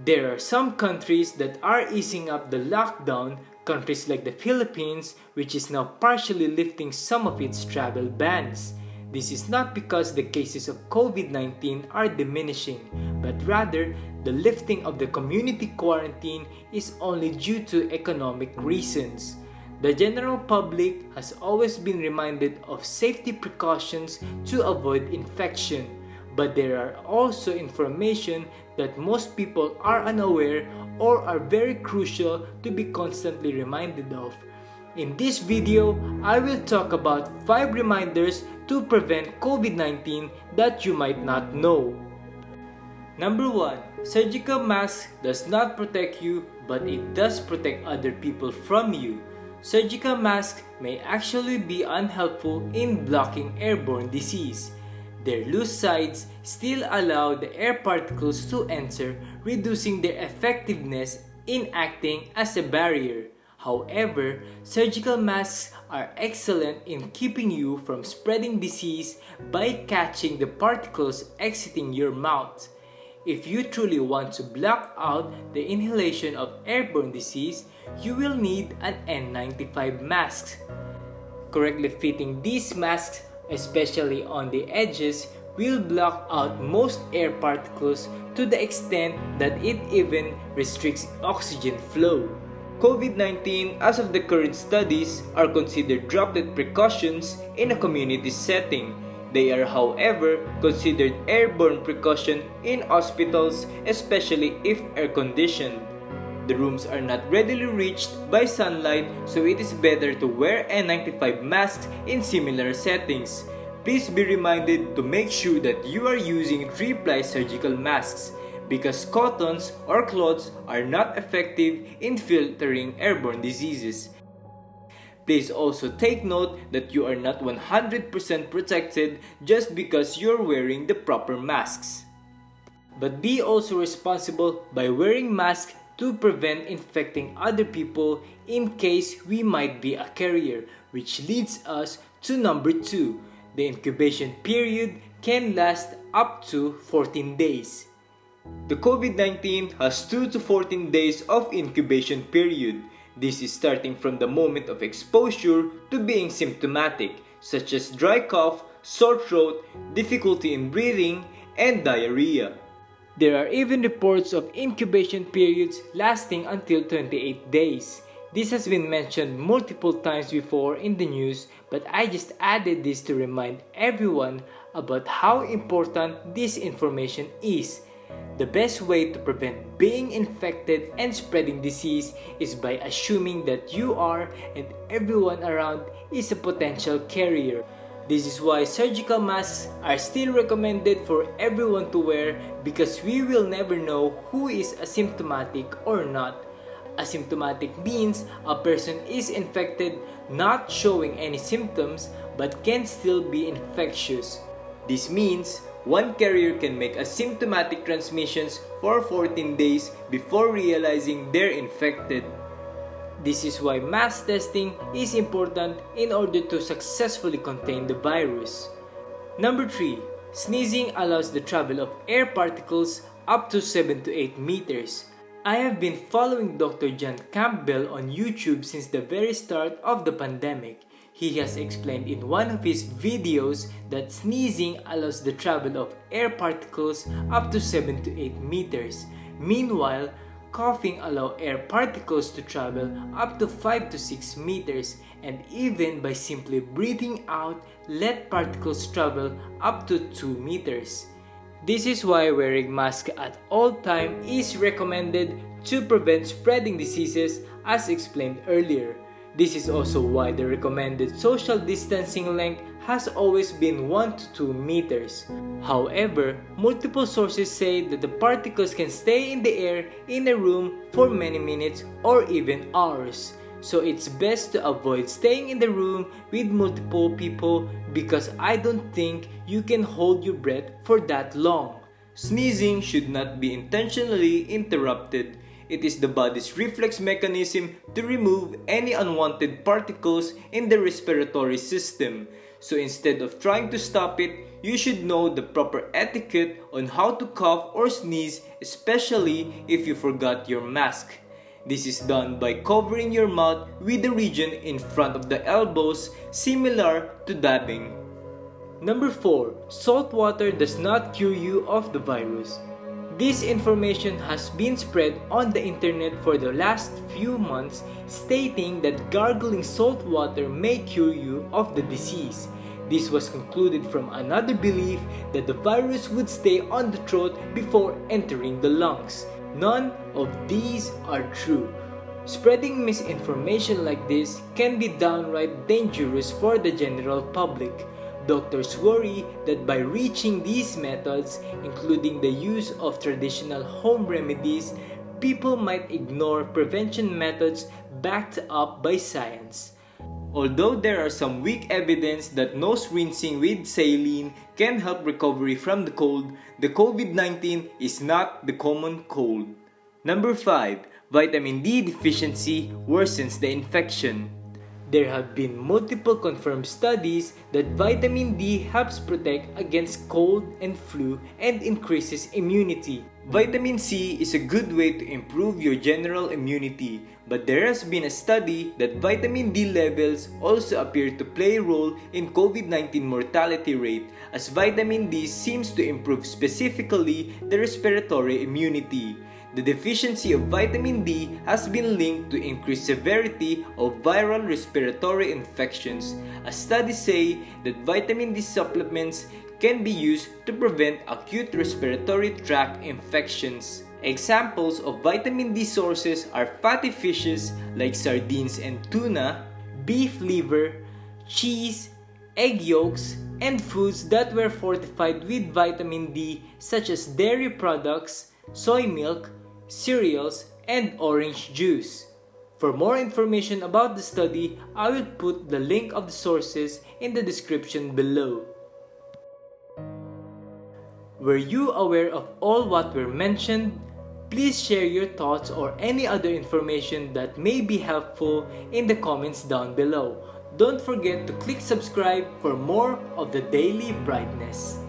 There are some countries that are easing up the lockdown, countries like the Philippines, which is now partially lifting some of its travel bans. This is not because the cases of COVID-19 are diminishing, but rather the lifting of the community quarantine is only due to economic reasons. The general public has always been reminded of safety precautions to avoid infection, but there are also information that most people are unaware or are very crucial to be constantly reminded of. In this video, I will talk about 5 reminders to prevent COVID-19 that you might not know. Number 1. Surgical mask does not protect you, but it does protect other people from you. Surgical masks may actually be unhelpful in blocking airborne disease. Their loose sides still allow the air particles to enter, reducing their effectiveness in acting as a barrier. However, surgical masks are excellent in keeping you from spreading disease by catching the particles exiting your mouth. If you truly want to block out the inhalation of airborne disease, you will need an N95 mask. Correctly fitting these masks, especially on the edges, will block out most air particles to the extent that it even restricts oxygen flow. COVID-19, as of the current studies, are considered droplet precautions in a community setting. They are, however, considered airborne precaution in hospitals, especially if air-conditioned. The rooms are not readily reached by sunlight, so it is better to wear N95 masks in similar settings. Please be reminded to make sure that you are using 3-ply surgical masks, because cottons or cloths are not effective in filtering airborne diseases. Please also take note that you are not 100% protected just because you're wearing the proper masks. But be also responsible by wearing masks to prevent infecting other people in case we might be a carrier, which leads us to number 2. The incubation period can last up to 14 days. The COVID-19 has 2 to 14 days of incubation period. This is starting from the moment of exposure to being symptomatic, such as dry cough, sore throat, difficulty in breathing, and diarrhea. There are even reports of incubation periods lasting until 28 days. This has been mentioned multiple times before in the news, but I just added this to remind everyone about how important this information is. The best way to prevent being infected and spreading disease is by assuming that you are and everyone around is a potential carrier. This is why surgical masks are still recommended for everyone to wear, because we will never know who is asymptomatic or not. Asymptomatic means a person is infected, not showing any symptoms, but can still be infectious. This means one carrier can make asymptomatic transmissions for 14 days before realizing they're infected. This is why mass testing is important in order to successfully contain the virus. Number 3. Sneezing allows the travel of air particles up to 7 to 8 meters. I have been following Dr. John Campbell on YouTube since the very start of the pandemic. He has explained in one of his videos that sneezing allows the travel of air particles up to 7 to 8 meters. Meanwhile, coughing allows air particles to travel up to 5 to 6 meters, and even by simply breathing out, let particles travel up to 2 meters. This is why wearing masks at all times is recommended to prevent spreading diseases, as explained earlier. This is also why the recommended social distancing length has always been 1 to 2 meters. However, multiple sources say that the particles can stay in the air in a room for many minutes or even hours. So it's best to avoid staying in the room with multiple people, because I don't think you can hold your breath for that long. Sneezing should not be intentionally interrupted. It is the body's reflex mechanism to remove any unwanted particles in the respiratory system. So instead of trying to stop it, you should know the proper etiquette on how to cough or sneeze, especially if you forgot your mask. This is done by covering your mouth with the region in front of the elbows, similar to dabbing. Number 4. Salt water does not cure you of the virus. This information has been spread on the internet for the last few months, stating that gargling salt water may cure you of the disease. This was concluded from another belief that the virus would stay on the throat before entering the lungs. None of these are true. Spreading misinformation like this can be downright dangerous for the general public. Doctors worry that by reaching these methods, including the use of traditional home remedies, people might ignore prevention methods backed up by science. Although there are some weak evidence that nose rinsing with saline can help recovery from the cold, the COVID-19 is not the common cold. Number 5. Vitamin D deficiency worsens the infection. There have been multiple confirmed studies that vitamin D helps protect against cold and flu and increases immunity. Vitamin C is a good way to improve your general immunity, but there has been a study that vitamin D levels also appear to play a role in COVID-19 mortality rate, as vitamin D seems to improve specifically the respiratory immunity. The deficiency of vitamin D has been linked to increased severity of viral respiratory infections, as studies say that vitamin D supplements can be used to prevent acute respiratory tract infections. Examples of vitamin D sources are fatty fishes like sardines and tuna, beef liver, cheese, egg yolks, and foods that were fortified with vitamin D such as dairy products, soy milk, cereals, and orange juice. For more information about the study, I will put the link of the sources in the description below. Were you aware of all what were mentioned? Please share your thoughts or any other information that may be helpful in the comments down below. Don't forget to click subscribe for more of the Daily Brightness.